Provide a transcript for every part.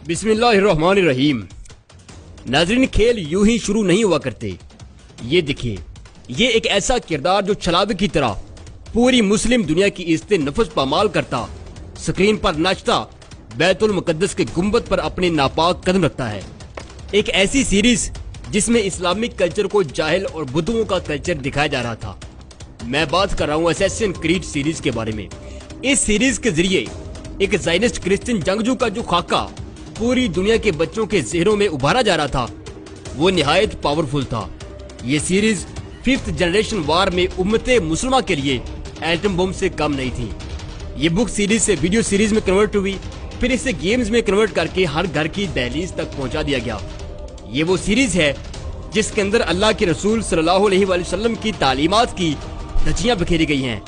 बिस्मिल्लाहिर्रहमानिर्रहीम। नाज़रीन, खेल यूं ही शुरू नहीं हुआ करते। ये देखिए, ये एक ऐसा किरदार जो छलावे की तरह पूरी मुस्लिम दुनिया की इज्जत नफस पामाल करता, स्क्रीन पर नाचता, बैतुल मुकद्दस के गुंबद पर अपने नापाक कदम रखता है। एक ऐसी सीरीज जिसमें इस्लामिक कल्चर को जाहिल और बुद्धुओं का कल्चर दिखाया जा रहा था। मैं बात कर रहा हूँ असैसिन क्रीड सीरीज के बारे में। इस सीरीज के जरिए एक ज़ायनिस्ट क्रिश्चियन जंगजू का जो खाका पूरी दुनिया के बच्चों के ज़हनों में उभारा जा रहा था, वो निहायत पावरफुल था। ये सीरीज 5th जनरेशन वार में उम्मते मुसलमान के लिए एटम बम से कम नहीं थी। ये बुक सीरीज से वीडियो सीरीज में कन्वर्ट हुई, फिर इसे गेम्स में कन्वर्ट करके हर घर की दहलीज तक पहुंचा दिया गया। ये वो सीरीज है जिसके अंदर अल्लाह के रसूल सल्लल्लाहु अलैहि वसल्लम की तालीमात की धज्जियां बिखेरी गई हैं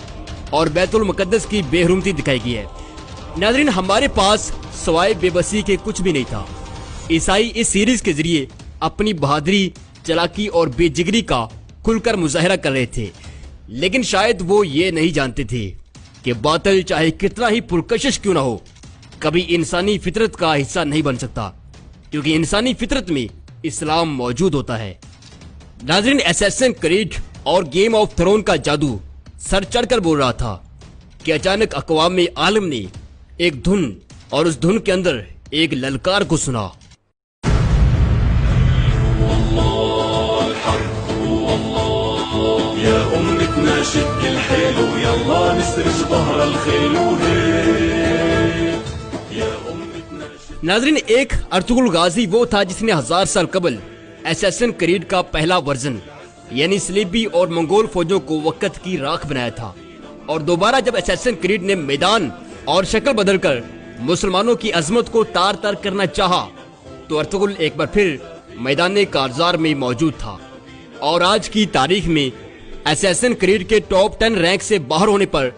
और बैतुल मुकद्दस की बेहरुमती दिखाई गई है। नाज़रीन, हमारे पास सवाए बेबसी के कुछ भी नहीं था। ईसाई इस सीरीज के जरिए अपनी बहादुरी, चालाकी और बेजिगरी का खुलकर मुजाहरा कर रहे थे, लेकिन शायद वो ये नहीं जानते थे कि बातिल चाहे कितना ही पुरकशिश क्यों ना हो, कभी इंसानी फितरत का हिस्सा नहीं बन सकता, क्योंकि इंसानी फितरत में इस्लाम मौजूद होता है। नाज़रीन, असैसिन क्रीड और गेम ऑफ थ्रोन का जादू सर चढ़कर बोल रहा था कि अचानक अक़वाम आलम ने एक धुन और उस धुन के अंदर एक ललकार को सुना। नाज़रीन, एक अर्तुगरुल गाजी वो था जिसने 1000 साल कबल असैसिन क्रीड का पहला वर्जन यानी स्लीबी और मंगोल फौजों को वक्त की राख बनाया था, और दोबारा जब असैसिन क्रीड ने मैदान और शक्ल बदलकर मुसलमानों की अजमत को तार तार करना चाहा, तो अर्तुगरुल एक बार फिर मैदान कारजार में मौजूद था। और आज की तारीख में असैसिन क्रीड के टॉप 10 रैंक से बाहर होने पर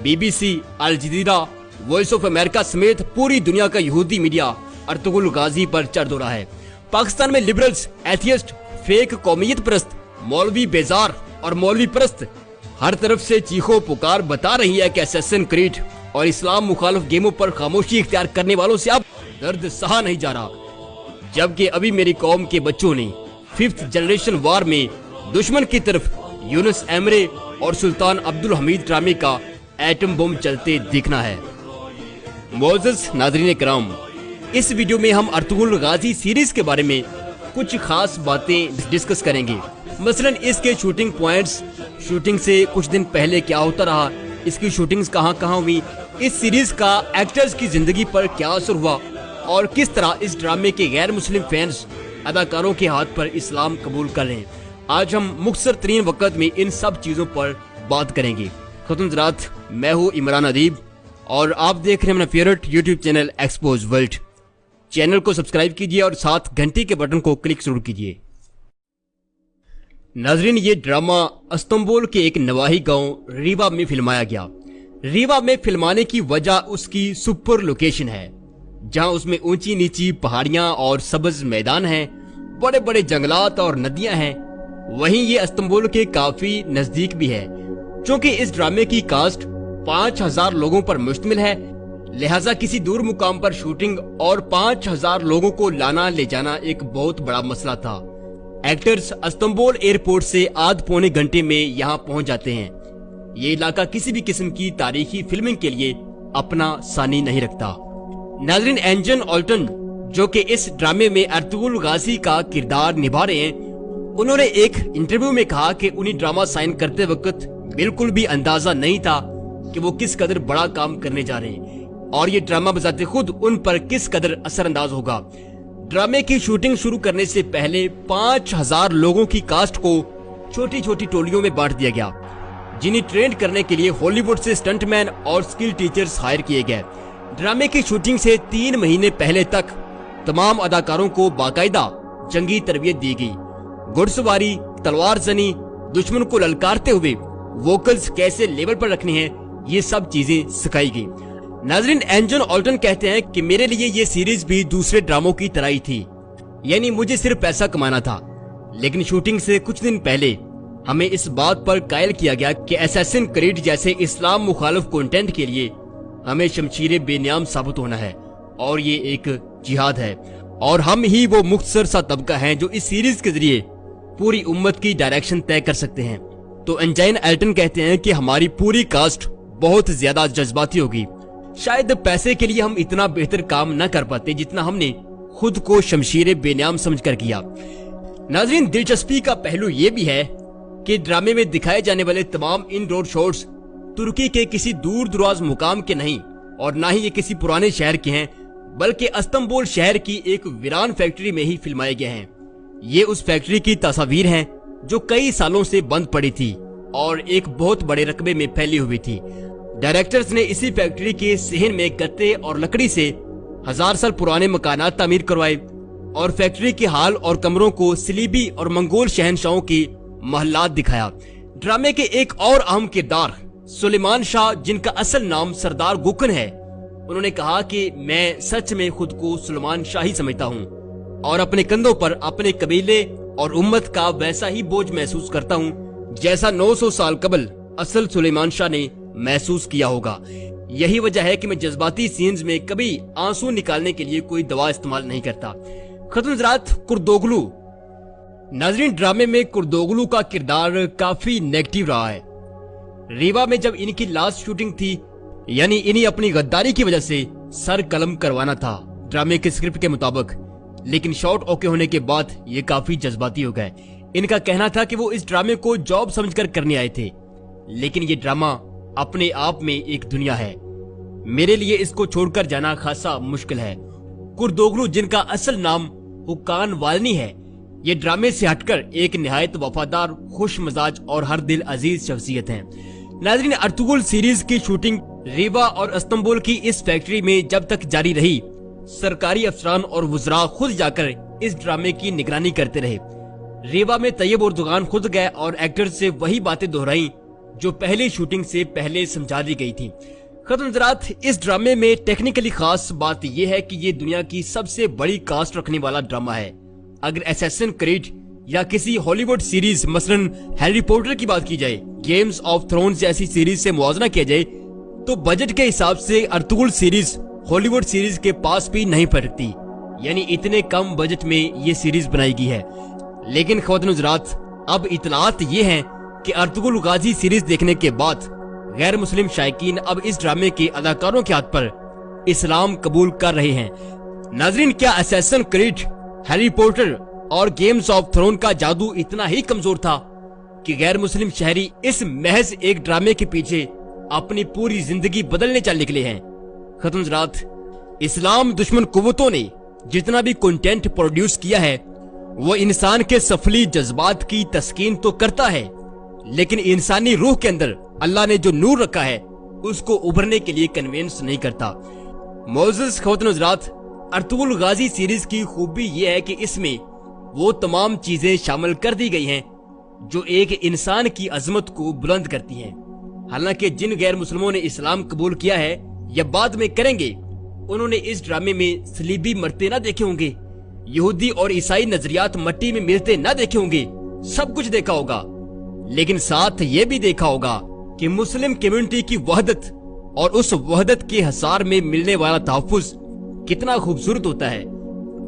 BBC, Al Jazeera, voice of America समेत पूरी दुनिया का यहूदी मीडिया अर्तुगरुल गाजी पर चढ़ दौड़ा है। पाकिस्तान में लिबरल्स, एथियस्ट, फेक कौमियत परस्त, मौलवी बेजार और मौलवी परस्त हर तरफ से चीखो पुकार बता रही है कि असैसिन क्रीड और इस्लाम मुखालिफ गेमों पर खामोशी इख्तियार करने वालों से अब दर्द सहा नहीं जा रहा। जबकि अभी मेरी कौम के बच्चों ने 5th जनरेशन वार में दुश्मन की तरफ यूनुस एमरे और सुल्तान अब्दुल हमीद ड्रामे का एटम बम चलते दिखना है। मोअज़्ज़ज़ नाज़रीन किराम, इस वीडियो में हम अर्तुगरुल गाजी सीरीज के बारे में कुछ खास बातें डिस्कस करेंगे। मसलन इसके शूटिंग पॉइंट्स, शूटिंग से कुछ दिन पहले क्या होता रहा, इसकी शूटिंग्स कहाँ हुई, इस सीरीज का एक्टर्स की जिंदगी पर क्या असर हुआ और किस तरह इस ड्रामे के गैर मुस्लिम फैंस अदाकारों के हाथ पर इस्लाम कबूल कर रहे हैं। आज हम मुख्तसर तरीन वक्त में इन सब चीजों पर बात करेंगे। खुतून ज़रात, मैं हूँ इमरान अदीब और आप देख रहे हैं अपना favourite YouTube channel expose world. Channel को सब्सक्राइब कीजिए और साथ घंटी के बटन को क्लिक जरूर कीजिए। नाज़रीन, ये ड्रामा इस्तांबुल के एक नवाही गांव रीवा में फिल्माया गया। रीवा में फिल्माने की वजह उसकी सुपर लोकेशन है, जहां उसमें ऊंची नीची पहाड़ियां और सब्ज मैदान हैं, बड़े बड़े जंगलात और नदियां हैं। वहीं ये इस्तांबुल के काफी नजदीक भी है। चूँकि इस ड्रामे की कास्ट 5000 लोगों पर मुश्तमिल है, लिहाजा किसी दूर मुकाम पर शूटिंग और 5000 लोगों को लाना ले जाना एक बहुत बड़ा मसला था। एक्टर्स इस्तांबुल एयरपोर्ट से आध पौने घंटे में यहाँ पहुँच जाते हैं। ये इलाका किसी भी किस्म की तारीखी फिल्मिंग के लिए अपना सानी नहीं रखता। नाज़रीन, एंजन ऑल्टन जो कि इस ड्रामे में अर्तुगरुल गाजी का किरदार निभा रहे हैं, उन्होंने एक इंटरव्यू में कहा कि उन्हें ड्रामा साइन करते वक्त बिल्कुल भी अंदाजा नहीं था कि वो किस कदर बड़ा काम करने जा रहे हैं और ये ड्रामा बजाते खुद उन पर किस कदर असरअंदाज होगा। ड्रामे की शूटिंग शुरू करने से पहले 5000 लोगों की कास्ट को छोटी छोटी टोलियों में बांट दिया गया, जिन्हें ट्रेन करने के लिए हॉलीवुड से स्टंटमैन और स्किल टीचर्स हायर किए गए। ड्रामे की शूटिंग से 3 महीने पहले तक तमाम अदाकारों को बाकायदा जंगी तरबियत दी गई। घुड़सवारी, तलवार जनी, दुश्मन को ललकारते हुए वोकल्स कैसे लेवल पर रखने हैं, ये सब चीजें सिखाई गई। नाज़रीन, एंजन ऑल्टन कहते हैं कि मेरे लिए ये सीरीज भी दूसरे ड्रामों की तरह ही थी, यानी मुझे सिर्फ पैसा कमाना था। लेकिन शूटिंग से कुछ दिन पहले हमें इस बात पर कायल किया गया कि असैसिन क्रीड जैसे इस्लाम मुखालिफ कंटेंट के लिए हमें शमशीरे बेनियाम साबित होना है और ये एक जिहाद है, और हम ही वो मुख्तसर सा तबका है जो इस सीरीज के जरिए पूरी उम्मत की डायरेक्शन तय कर सकते हैं। तो एंजाइन एल्टन कहते हैं कि हमारी पूरी कास्ट बहुत ज्यादा जज्बाती होगी, शायद पैसे के लिए हम इतना बेहतर काम न कर पाते जितना हमने खुद को शमशीर बेनियाम समझकर किया। नाज़रीन, दिलचस्पी का पहलू ये भी है कि ड्रामे में दिखाए जाने वाले तमाम इनडोर शॉट्स तुर्की के किसी दूर दराज मुकाम के नहीं, और ना ही ये किसी पुराने शहर के हैं, बल्कि इस्तांबुल शहर की एक वीरान फैक्ट्री में ही फिल्माए गए हैं। ये उस फैक्ट्री की तस्वीर हैं जो कई सालों से बंद पड़ी थी और एक बहुत बड़े रकबे में फैली हुई थी। डायरेक्टर्स ने इसी फैक्ट्री के सहन में गत्ते और लकड़ी से 1000 साल पुराने मकानात तामीर करवाए और फैक्ट्री के हाल और कमरों को सलीबी और मंगोल शहनशाहों की महलात दिखाया। ड्रामे के एक और अहम किरदार सुलेमान शाह, जिनका असल नाम सरदार गुकन है, उन्होंने कहा कि मैं सच में खुद को सुलेमान शाह ही समझता हूँ और अपने कंधों पर अपने कबीले और उम्मत का वैसा ही बोझ महसूस करता हूँ जैसा 900 साल कबल असल सुलेमान शाह ने महसूस किया होगा। यही वजह है कि मैं जज्बाती सीन्स में कभी आंसू निकालने के लिए कोई दवा इस्तेमाल नहीं करता। खतुनजरात, कुर्दोगलू। नाज़रीन, ड्रामे में कुर्दोगलू का किरदार काफी नेगेटिव रहा है। रीवा में जब इनकी लास्ट शूटिंग थी, यानी इन्हीं अपनी गद्दारी की वजह से सर कलम करवाना था ड्रामे के स्क्रिप्ट के मुताबिक, लेकिन शॉट ओके होने के बाद ये काफी जज्बाती हो गए। इनका कहना था कि वो इस ड्रामे को जॉब समझकर करने आए थे, लेकिन ये ड्रामा अपने आप में एक दुनिया है, मेरे लिए इसको छोड़कर जाना खासा मुश्किल है। कुर्दोगलू, जिनका असल नाम हुकान वालनी है, ये ड्रामे से हटकर एक निहायत वफादार, खुश मजाज और हर दिल अजीज शख्सियत हैं। नाज़रीन, अर्तुगरुल सीरीज की शूटिंग रीवा और इस्तांबुल की इस फैक्ट्री में जब तक जारी रही, सरकारी अफसरान और वुज़रा खुद जाकर इस ड्रामे की निगरानी करते रहे। रीवा में तैयब उर्दुगान खुद गए और एक्टर से वही बातें दोहराई जो पहली शूटिंग से पहले समझा दी गई थी। खतुनजरात, इस ड्रामे में टेक्निकली खास बात यह है कि ये दुनिया की सबसे बड़ी कास्ट रखने वाला ड्रामा है। अगर असैसिन क्रीड या किसी हॉलीवुड सीरीज मसलन हैरी पॉटर की बात की जाए, गेम्स ऑफ थ्रोन्स जैसी सीरीज से मुआवजा किया जाए, तो बजट के हिसाब से अर्तुगरुल सीरीज हॉलीवुड सीरीज के पास भी नहीं पड़ती, यानी इतने कम बजट में ये सीरीज बनाई गई है। लेकिन ख्वातीन-ओ-हज़रात, अब इतलात ये हैं कि अर्तुगरुल गाजी सीरीज देखने के बाद गैर मुस्लिम शायकीन अब इस ड्रामे के अदाकारों के हाथ पर इस्लाम कबूल कर रहे हैं। नाज़रीन, क्या असैसिन क्रीड, हैरी पॉटर और गेम्स ऑफ थ्रोन का जादू इतना ही कमजोर था कि गैर मुस्लिम शहरी इस महज एक ड्रामे के पीछे अपनी पूरी जिंदगी बदलने चल निकले हैं? खतुनजरात, इस्लाम दुश्मन कुव्वतों ने जितना भी कंटेंट प्रोड्यूस किया है वो इंसान के सफली जज्बात की तस्कीन तो करता है, लेकिन इंसानी रूह के अंदर अल्लाह ने जो नूर रखा है उसको उभरने के लिए कन्विंस नहीं करता। मोअज़्ज़िज़ ख्वातीन-ओ-हज़रात, अर्तुगरुल गाजी सीरीज की खूबी ये है कि इसमें वो तमाम चीजें शामिल कर दी गई हैं जो एक इंसान की अजमत को बुलंद करती हैं। हालांकि जिन गैर मुस्लिमों ने इस्लाम कबूल किया है या बाद में करेंगे, उन्होंने इस ड्रामे में सलीबी मरते ना देखे होंगे, यहूदी और ईसाई नजरियात मट्टी में मिलते ना देखे होंगे, सब कुछ देखा होगा, लेकिन साथ ये भी देखा होगा कि मुस्लिम कम्युनिटी की वहदत और उस वहदत के हसार में मिलने वाला तहफ़्फ़ुज़ कितना खूबसूरत होता है।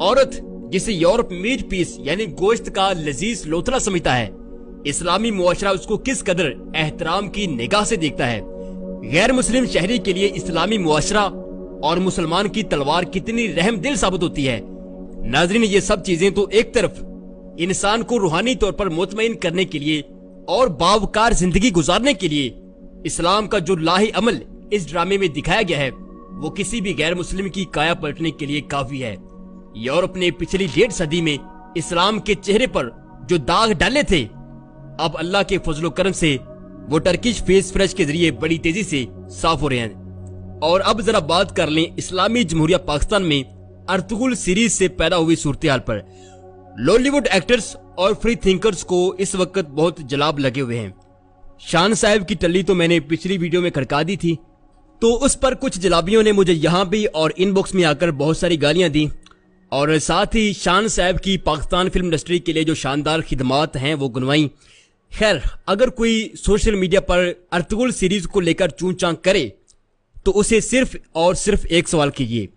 औरत जिसे यूरोप मीट पीस यानी गोश्त का लजीज लोथड़ा समझता है, इस्लामी मुआशरा उसको किस कदर एहतराम की निगाह से देखता है। गैर मुस्लिम शहरी के लिए इस्लामी मुआशरा और मुसलमान की तलवार कितनी रहम दिल साबित होती है। नाज़रीन, ये सब चीजें तो एक तरफ इंसान को रूहानी तौर पर मुतमईन करने के लिए और बावकार जिंदगी गुजारने के लिए इस्लाम का जो लाही अमल इस ड्रामे में दिखाया गया है वो किसी भी गैर मुस्लिम की काया पलटने के लिए काफी है। यूरोप ने पिछली 1.5 सदी में इस्लाम के चेहरे पर जो दाग डाले थे, अब अल्लाह के फजलो करम से वो टर्किश फेस फ्रेश के जरिए बड़ी तेजी से साफ हो रहे हैं। और अब जरा बात कर लें इस्लामी जमहूरिया पाकिस्तान में अर्तुगरुल सीरीज से पैदा हुई सूरत-ए-हाल पर। लॉलीवुड एक्टर्स और फ्री थिंकर्स को इस वक्त बहुत जलाब लगे हुए हैं। शान साहब की टल्ली तो मैंने पिछली वीडियो में खड़का दी थी, तो उस पर कुछ जलाबियों ने मुझे यहाँ भी और इनबॉक्स में आकर बहुत सारी गालियां दी, और साथ ही शान साहब की पाकिस्तान फिल्म इंडस्ट्री के लिए जो शानदार खिदमात हैं वो गुनवाई। खैर, अगर कोई सोशल मीडिया पर अर्तुगरुल सीरीज को लेकर चूं चां करे तो उसे सिर्फ और सिर्फ एक सवाल कीजिए,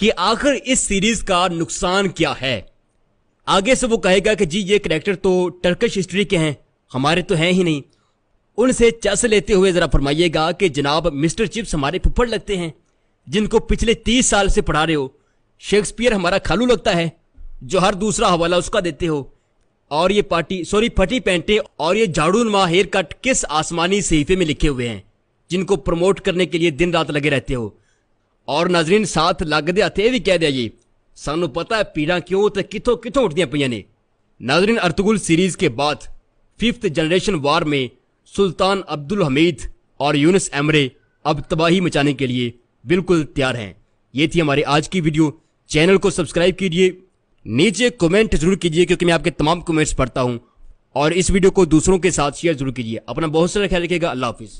کہ آخر اس سیریز کا نقصان کیا ہے۔ آگے سے وہ کہے گا کہ جی یہ کریکٹر تو ٹرکش ہسٹری کے ہیں، ہمارے تو ہیں ہی نہیں۔ ان سے چس لیتے ہوئے ذرا فرمائیے گا کہ جناب مسٹر چپس ہمارے پھپھڑ لگتے ہیں جن کو پچھلے 30 سال سے پڑھا رہے ہو، شیکسپیئر ہمارا کھالو لگتا ہے جو ہر دوسرا حوالہ اس کا دیتے ہو، اور یہ پھٹی پینٹیں اور یہ جھاڑو نما ہیئر کٹ کس آسمانی صحیفے میں لکھے ہوئے ہیں جن کو پروموٹ کرنے کے لیے دن رات لگے رہتے ہو۔ اور ناظرین ساتھ لگتے ہاتھے بھی کہہ دیا جی سانو پتا ہے پیڑاں کیوں تے کتوں اٹھدیاں پیاں نے۔ ناظرین ارطغرل سیریز کے بعد 5th جنریشن وار میں سلطان عبد الحمید اور یونس ایمرے اب تباہی مچانے کے لیے بالکل تیار ہیں۔ یہ تھی ہماری آج کی ویڈیو، چینل کو سبسکرائب کیجئے، نیچے کومنٹ ضرور کیجئے کیونکہ میں آپ کے تمام کومنٹس پڑھتا ہوں، اور اس ویڈیو کو دوسروں کے ساتھ شیئر ضرور کیجئے۔ اپنا بہت سارا خیال رکھیے گا، اللہ حافظ۔